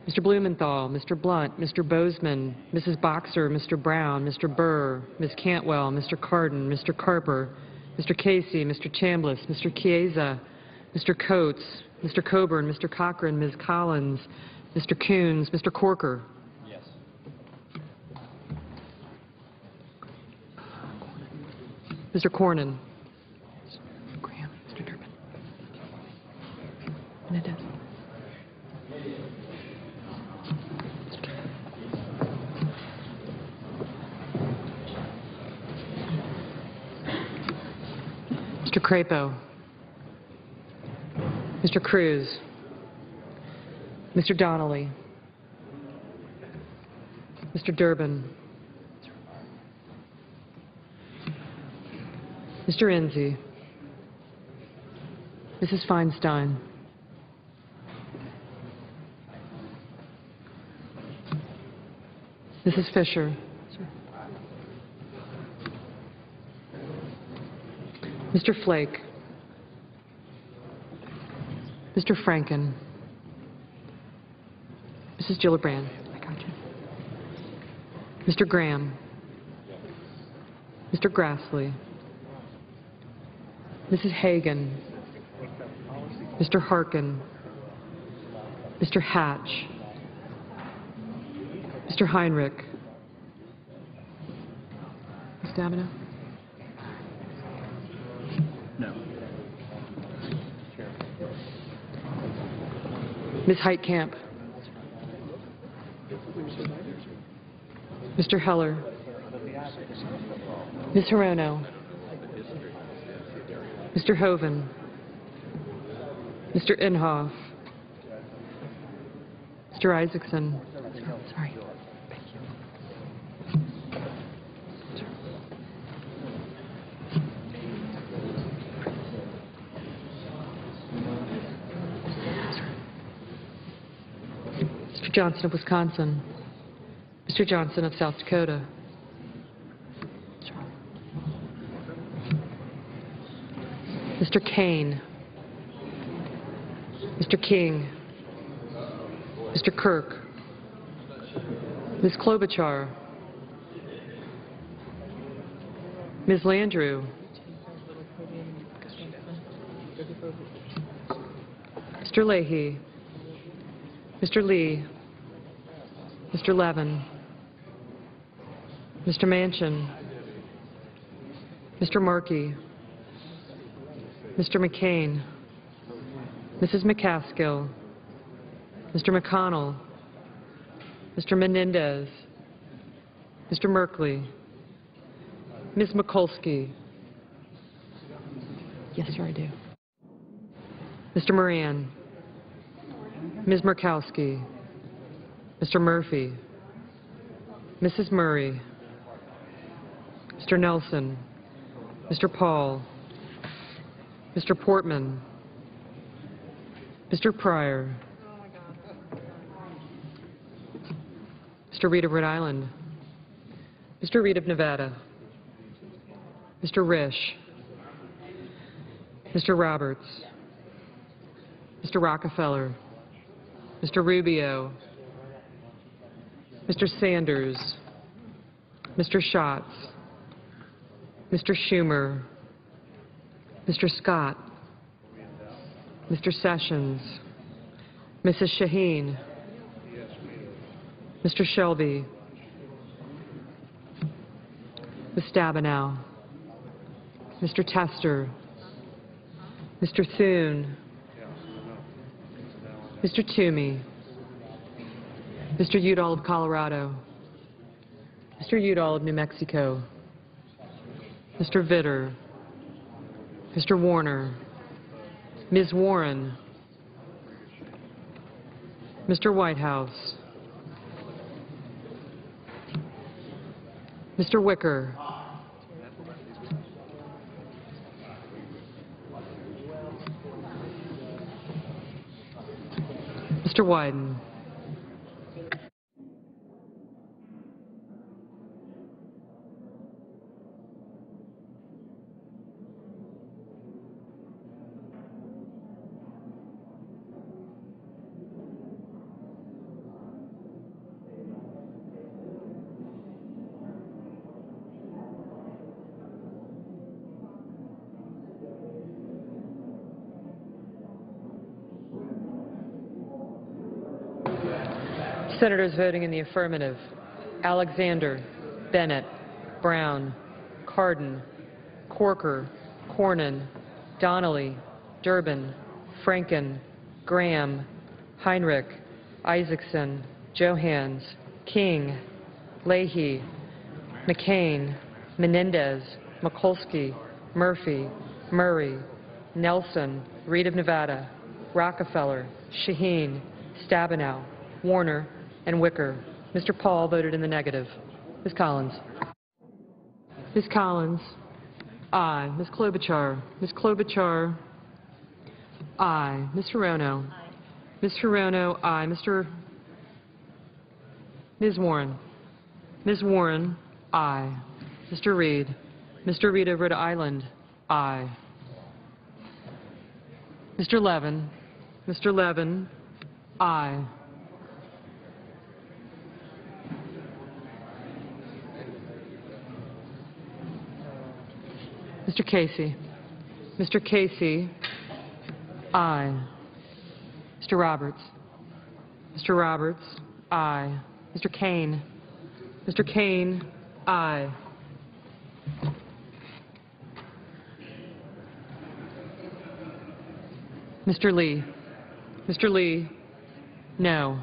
Mr. Blumenthal, Mr. Blunt, Mr. Bozeman, Mrs. Boxer, Mr. Brown, Mr. Burr, Ms. Cantwell, Mr. Cardin, Mr. Carper, Mr. Casey, Mr. Chambliss, Mr. Chiesa, Mr. Coates, Mr. Coburn, Mr. Cochran, Ms. Collins, Mr. Coons, Mr. Corker. Yes. Mr. Cornyn. Graham, Mr. Durbin. Menendez. Mr. Crapo. Mr. Cruz. Mr. Donnelly. Mr. Durbin. Mr. Enzi. Mrs. Feinstein. Mrs. Fisher. Mr. Flake. Mr. Franken. Mrs. Gillibrand. I got you. Mr. Graham. Mr. Grassley. Mrs. Hagan. Mr. Harkin. Mr. Hatch. Mr. Heinrich. Ms. Stabenow? No. Ms. Heitkamp. Mr. Heller. Ms. Hirono. Mr. Hoven. Mr. Inhofe. Mr. Isaacson. Sorry. Mr. Johnson of Wisconsin. Mr. Johnson of South Dakota. Mr. Kane. Mr. King. Mr. Kirk. Ms. Klobuchar. Ms. Landrieu. Mr. Leahy. Mr. Lee. Mr. Levin. Mr. Manchin. Mr. Markey. Mr. McCain. Mrs. McCaskill. Mr. McConnell. Mr. Menendez. Mr. Merkley. Ms. Mikulski. Yes, sir, I do. Mr. Moran. Ms. Murkowski. Mr. Murphy. Mrs. Murray. Mr. Nelson. Mr. Paul. Mr. Portman. Mr. Pryor. Mr. Reed of Rhode Island. Mr. Reed of Nevada. Mr. Risch. Mr. Roberts. Mr. Rockefeller. Mr. Rubio. Mr. Sanders. Mr. Schatz. Mr. Schumer. Mr. Scott. Mr. Sessions. Mrs. Shaheen. Mr. Shelby. Ms. Stabenow. Mr. Tester. Mr. Thune. Mr. Toomey. Mr. Udall of Colorado. Mr. Udall of New Mexico. Mr. Vitter. Mr. Warner. Ms. Warren. Mr. Whitehouse. Mr. Wicker. Mr. Wyden. Senators voting in the affirmative: Alexander, Bennett, Brown, Cardin, Corker, Cornyn, Donnelly, Durbin, Franken, Graham, Heinrich, Isaacson, Johans, King, Leahy, McCain, Menendez, Mikulski, Murphy, Murray, Nelson, Reed of Nevada, Rockefeller, Shaheen, Stabenow, Warner, and Wicker. Mr. Paul voted in the negative. Ms. Collins. Ms. Collins. Aye. Ms. Klobuchar. Ms. Klobuchar. Aye. Ms. Hirono. Ms. Hirono. Aye. Ms. Warren. Ms. Warren. Aye. Mr. Reed. Mr. Reed of Rhode Island. Aye. Mr. Levin. Mr. Levin. Aye. Mr. Casey. Mr. Casey. Aye. Mr. Roberts. Mr. Roberts. Aye. Mr. Kane. Mr. Kane. Aye. Mr. Lee. Mr. Lee. No.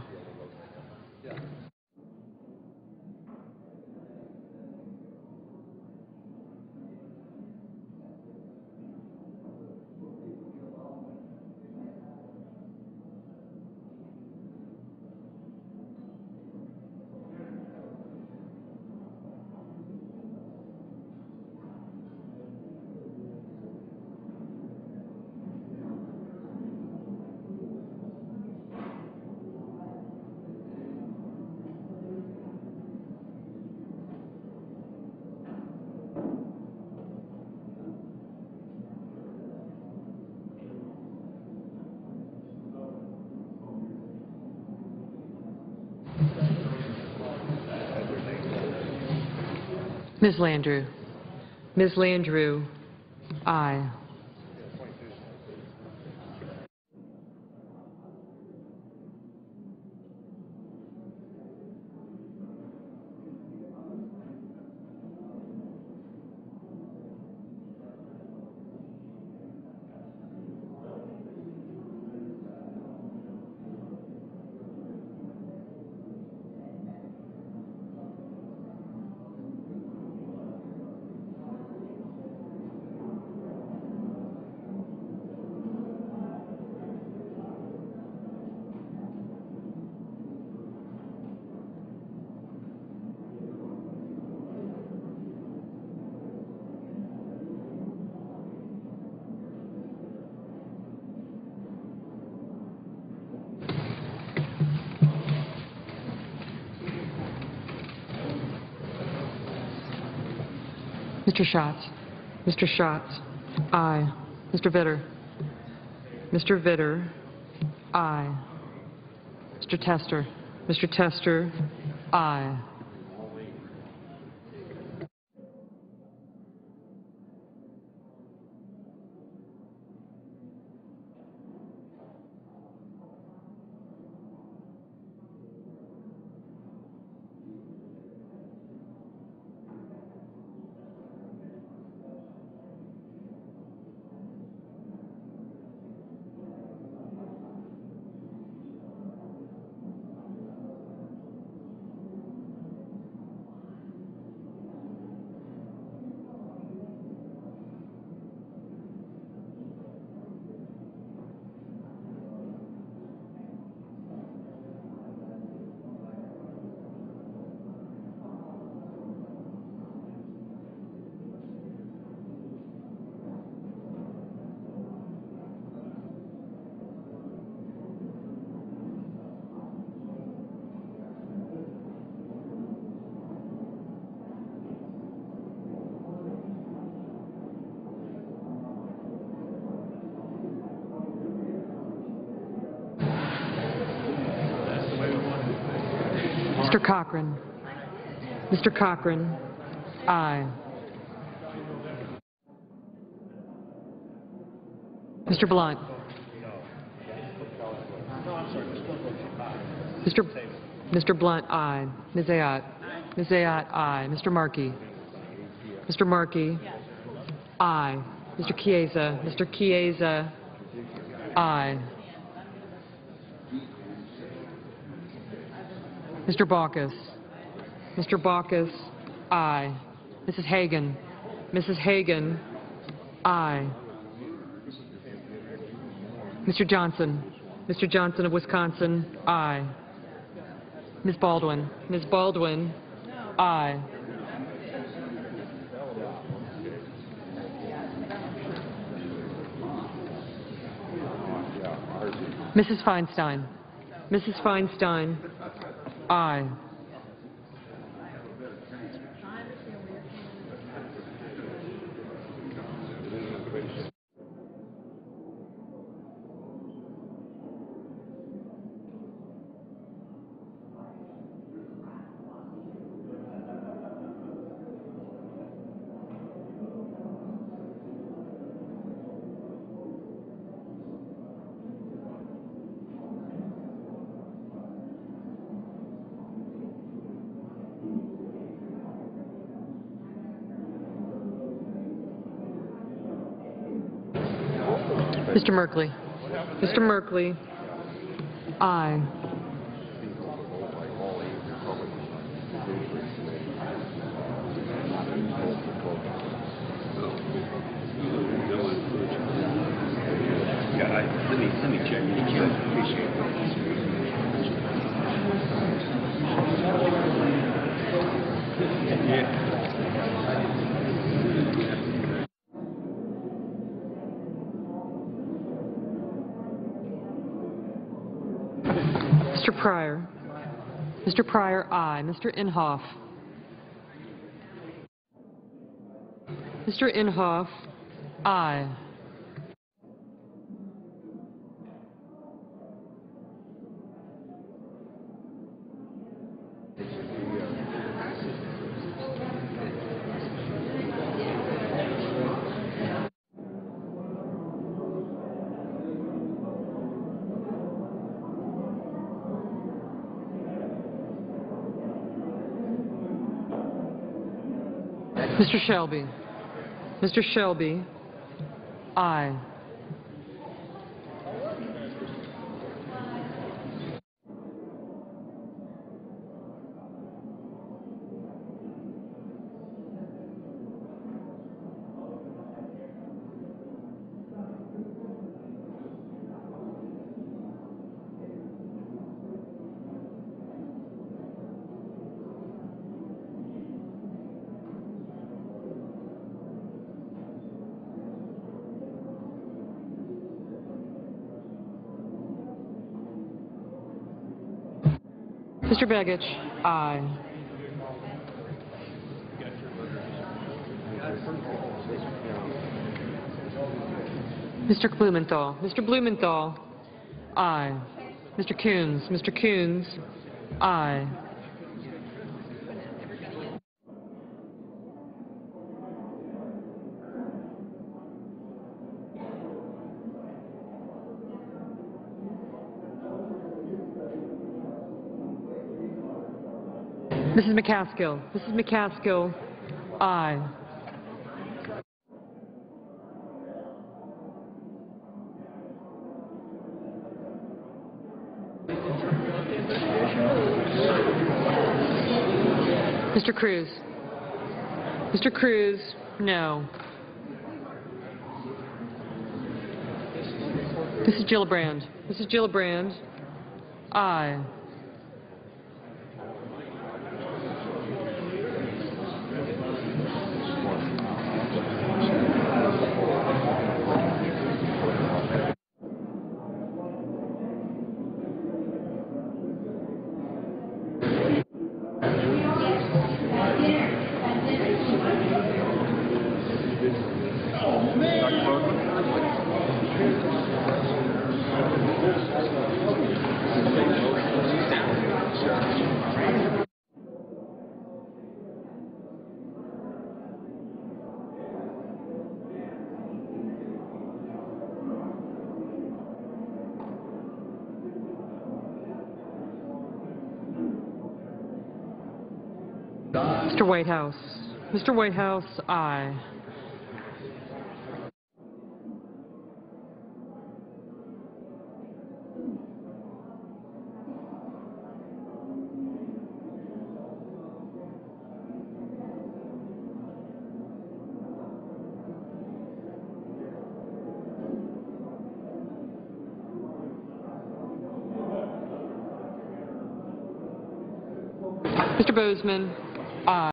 Ms. Landrieu. Ms. Landrieu. Aye. Mr. Schatz. Mr. Schatz. Aye. Mr. Vitter. Mr. Vitter. Aye. Mr. Tester. Mr. Tester. Aye. Mr. Cochran. Mr. Cochran, aye. Mr. Blunt. Mr. Blunt, aye. Ms. Ayotte. Ms. Ayotte, aye. Mr. Markey. Mr. Markey, aye. Mr. Chiesa. Mr. Chiesa, aye. Mr. Baucus. Mr. Baucus, aye. Mrs. Hagan. Mrs. Hagan, aye. Mr. Johnson. Mr. Johnson of Wisconsin, aye. Ms. Baldwin. Ms. Baldwin, aye. Mrs. Feinstein. Mrs. Feinstein, aye. Mr. Merkley. Mr. Merkley, aye. Let me check. Appreciate it. Yeah. Mr. Pryor. Mr. Pryor, aye. Mr. Inhofe. Mr. Inhofe, aye. Mr. Shelby. Mr. Shelby, aye. Mr. Begich, aye. Mr. Blumenthal. Mr. Blumenthal, aye. Mr. Coons. Mr. Coons, aye. Mrs. McCaskill. Mrs. McCaskill, aye. Mr. Cruz. Mr. Cruz, no. Mrs. Gillibrand. Mrs. Gillibrand, aye. Mr. Whitehouse. Mr. Whitehouse, aye. Mr. Bozeman, aye.